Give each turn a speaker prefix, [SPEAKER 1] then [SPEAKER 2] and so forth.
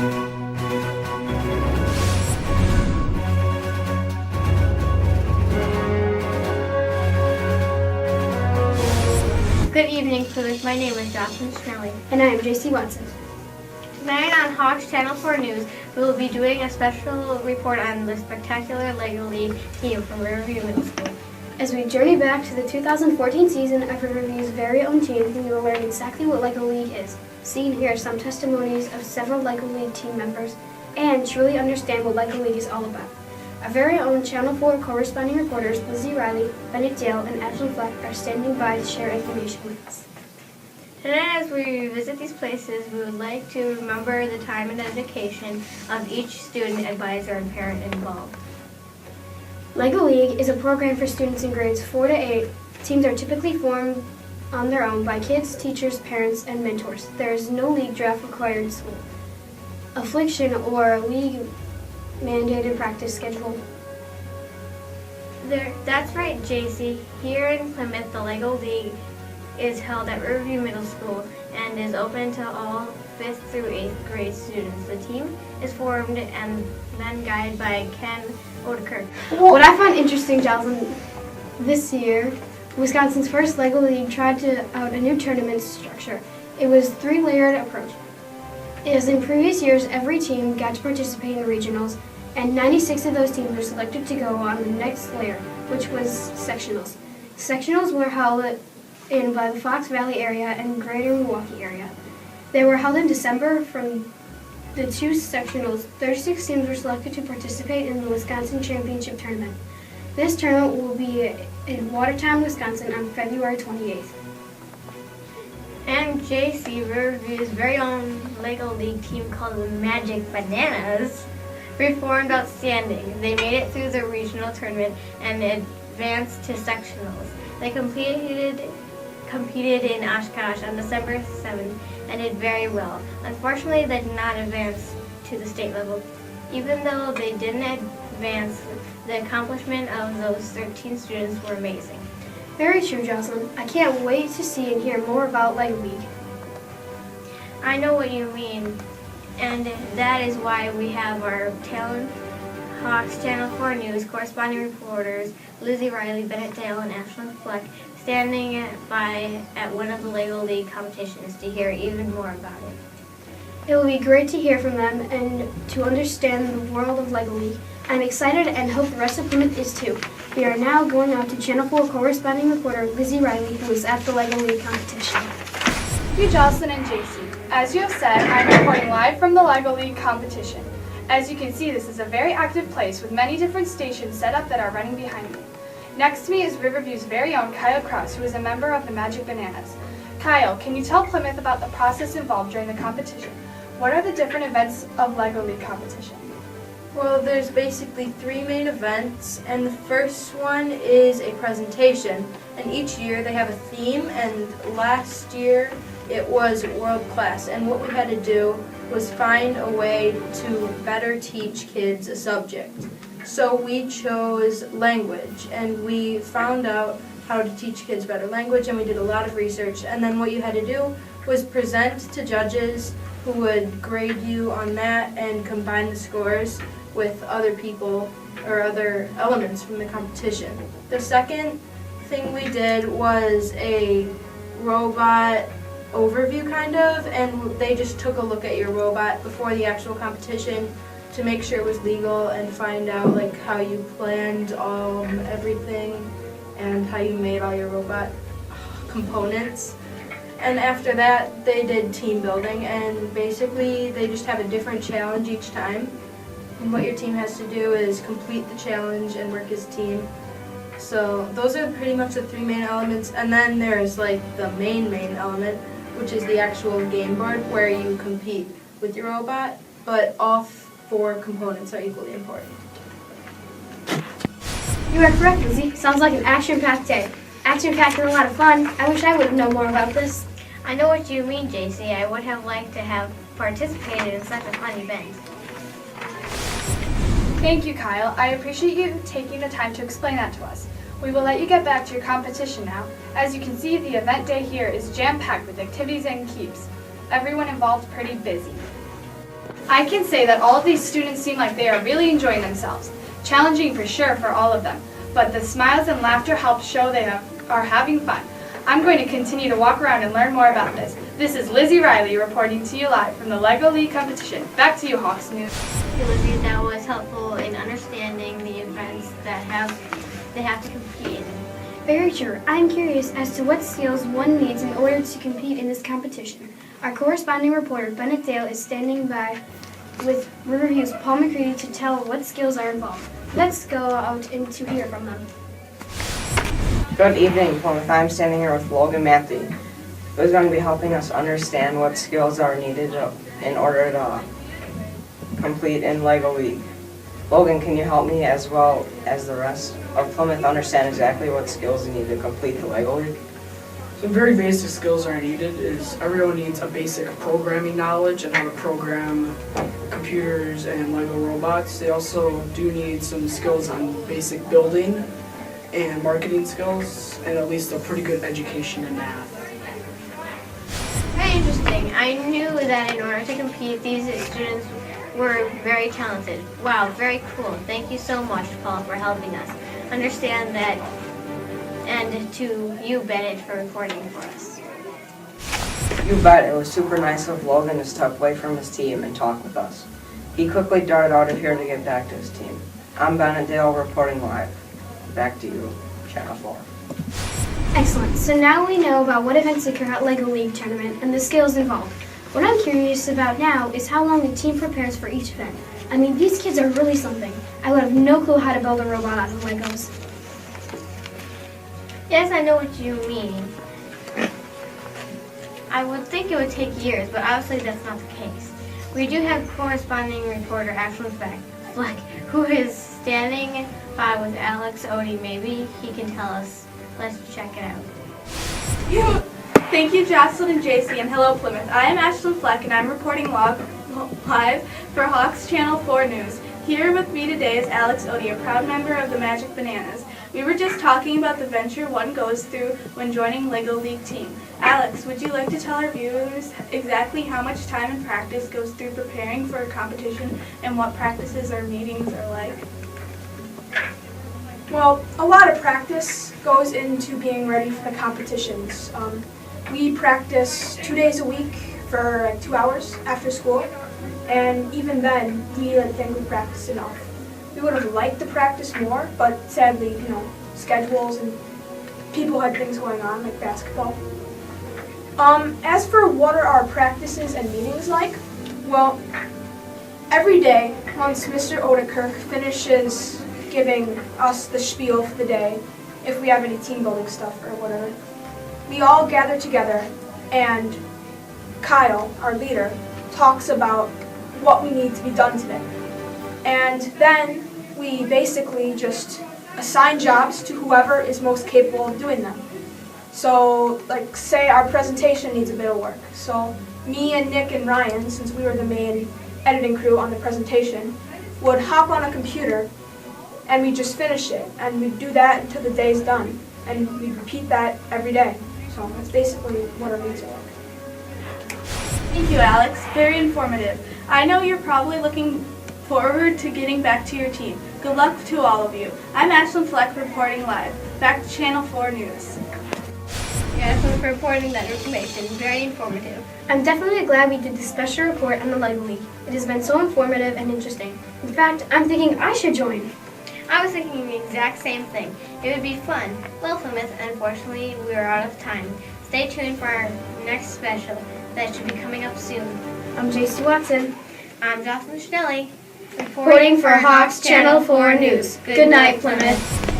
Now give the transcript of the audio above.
[SPEAKER 1] Good evening, Plymouth. My name is Jocelyn Schnelling.
[SPEAKER 2] And I am JC Watson.
[SPEAKER 1] Tonight on Hawks Channel 4 News, we will be doing a special report on the spectacular LEGO League team from Riverview Middle School.
[SPEAKER 2] As we journey back to the 2014 season of Riverview's very own team, we will learn exactly what LEGO League is, see and hear some testimonies of several LEGO League team members, and truly understand what LEGO League is all about. Our very own Channel 4 corresponding reporters Lizzie Riley, Bennett Dale, and Ashley Fleck are standing by to share information with us.
[SPEAKER 1] Tonight, as we visit these places, we would like to remember the time and dedication of each student, advisor, and parent involved.
[SPEAKER 2] LEGO League is a program for students in grades 4 to 8. Teams are typically formed on their own by kids, teachers, parents, and mentors. There is no league draft required in school, affiliation, or league mandated practice schedule.
[SPEAKER 1] That's right, JC. Here in Plymouth, the LEGO League is held at Riverview Middle School and is open to all 5th through 8th grade students. The team is formed and then guided by Ken Odeker.
[SPEAKER 2] What I find interesting, Jocelyn, this year, Wisconsin's first LEGO League tried out a new tournament structure. It was a 3-layered approach. As in previous years, every team got to participate in the regionals, and 96 of those teams were selected to go on the next layer, which was sectionals. Sectionals were held in by the Fox Valley area and greater Milwaukee area. They were held in December. From the 2 sectionals, 36 teams were selected to participate in the Wisconsin Championship Tournament. This tournament will be in Watertown, Wisconsin on February 28th.
[SPEAKER 1] And JC, Riverview's very own LEGO League team called the Magic Bananas performed outstanding. They made it through the regional tournament and advanced to sectionals. They competed in Oshkosh on December 7th and did very well. Unfortunately, they did not advance to the state level. Even though they didn't advance, the accomplishment of those 13 students were amazing.
[SPEAKER 2] Very true, Jocelyn. I can't wait to see and hear more about LEGO League.
[SPEAKER 1] I know what you mean, and that is why we have our Talent Hawks Channel 4 News corresponding reporters Lizzie Riley, Bennett Dale, and Ashley Fleck standing by at one of the LEGO League competitions to hear even more about it.
[SPEAKER 2] It will be great to hear from them and to understand the world of LEGO League. I'm excited and hope the rest of Plymouth is too. We are now going out to Channel 4 corresponding reporter Lizzie Riley, who is at the LEGO League competition.
[SPEAKER 3] Thank you, Jocelyn and JC. As you have said, I'm reporting live from the LEGO League competition. As you can see, this is a very active place with many different stations set up that are running behind me. Next to me is Riverview's very own Kyle Kraus, who is a member of the Magic Bananas. Kyle, can you tell Plymouth about the process involved during the competition? What are the different events of LEGO League competition?
[SPEAKER 4] Well, there's basically 3 main events, and the first one is a presentation. And each year they have a theme, and last year it was world class. And what we had to do was find a way to better teach kids a subject. So we chose language, and we found out how to teach kids better language, and we did a lot of research. And then what you had to do was present to judges who would grade you on that and combine the scores with other people or other elements from the competition. The second thing we did was a robot overview kind of, and they just took a look at your robot before the actual competition to make sure it was legal and find out like how you planned everything and how you made all your robot components. And after that, they did team building, and basically they just have a different challenge each time. And what your team has to do is complete the challenge and work as a team. So those are pretty much the 3 main elements. And then there's like the main element, which is the actual game board where you compete with your robot, but all 4 components are equally important.
[SPEAKER 2] You are correct, Lizzie. Sounds like an action-packed day. Action-packed and a lot of fun. I wish I would have known more about this.
[SPEAKER 1] I know what you mean, JC. I would have liked to have participated in such a fun event.
[SPEAKER 3] Thank you, Kyle. I appreciate you taking the time to explain that to us. We will let you get back to your competition now. As you can see, the event day here is jam-packed with activities and keeps. Everyone involved pretty busy. I can say that all of these students seem like they are really enjoying themselves. Challenging for sure for all of them, but the smiles and laughter help show they are having fun. I'm going to continue to walk around and learn more about this. This is Lizzie Riley reporting to you live from the LEGO League competition. Back to you, Hawks News.
[SPEAKER 1] Lizzie, that was helpful in understanding the events that they have to compete in.
[SPEAKER 2] Very true. I'm curious as to what skills one needs in order to compete in this competition. Our corresponding reporter, Bennett Dale, is standing by with Riverview's Paul McCready to tell what skills are involved. Let's go out and to hear from them.
[SPEAKER 5] Good evening, Plymouth. I'm standing here with Logan Matthew, who's going to be helping us understand what skills are needed in order to complete in LEGO League. Logan, can you help me as well as the rest of Plymouth understand exactly what skills you need to complete the LEGO League?
[SPEAKER 6] Some very basic skills are needed. Everyone needs a basic programming knowledge and how to program computers and LEGO robots. They also do need some skills on basic building and marketing skills, and at least a pretty good education in math.
[SPEAKER 1] Very interesting. I knew that in order to compete, these students were very talented. Wow, very cool. Thank you so much, Paul, for helping us understand that, and to you, Bennett, for reporting for us.
[SPEAKER 5] You bet. It was super nice of Logan to step away from his team and talk with us. He quickly darted out of here to get back to his team. I'm Bennett Dale reporting live. Back to you, Channel 4.
[SPEAKER 2] Excellent. So now we know about what events occur at LEGO League tournament and the skills involved. What I'm curious about now is how long the team prepares for each event. I mean, these kids are really something. I would have no clue how to build a robot out of Legos.
[SPEAKER 1] Yes, I know what you mean. I would think it would take years, but obviously that's not the case. We do have corresponding reporter Ashley Fleck, who is standing by with Alex Odie. Maybe he can tell us. Let's check it out.
[SPEAKER 3] Thank you, Jocelyn and JC, and hello, Plymouth. I am Ashlyn Fleck, and I'm reporting live for Hawks Channel 4 News. Here with me today is Alex Odie, a proud member of the Magic Bananas. We were just talking about the venture one goes through when joining LEGO League team. Alex, would you like to tell our viewers exactly how much time and practice goes through preparing for a competition and what practices or meetings are like?
[SPEAKER 7] Well, a lot of practice goes into being ready for the competitions. We practice 2 days a week for like 2 hours after school, and even then, we didn't think we practiced enough. We would have liked to practice more, but sadly, schedules and people had things going on, like basketball. As for what are our practices and meetings like, well, every day, once Mr. Odekirk finishes giving us the spiel for the day, if we have any team building stuff or whatever, we all gather together and Kyle, our leader, talks about what we need to be done today. And then we basically just assign jobs to whoever is most capable of doing them. So, like, say our presentation needs a bit of work. So me and Nick and Ryan, since we were the main editing crew on the presentation, would hop on a computer and we just finish it. And we do that until the day's done. And we repeat that every day. So that's basically what our meetings are like.
[SPEAKER 3] Thank you, Alex. Very informative. I know you're probably looking forward to getting back to your team. Good luck to all of you. I'm Ashlyn Fleck reporting live. Back to Channel 4 News.
[SPEAKER 1] Yes, thanks for reporting that information. Very informative.
[SPEAKER 2] I'm definitely glad we did this special report on the LEGO League. It has been so informative and interesting. In fact, I'm thinking I should join.
[SPEAKER 1] I was thinking the exact same thing. It would be fun. Well, Plymouth, unfortunately, we are out of time. Stay tuned for our next special that should be coming up soon.
[SPEAKER 2] I'm JC Watson,
[SPEAKER 1] I'm Jocelyn Schnelly,
[SPEAKER 2] reporting for Hawks Channel 4 News. Good night, Plymouth.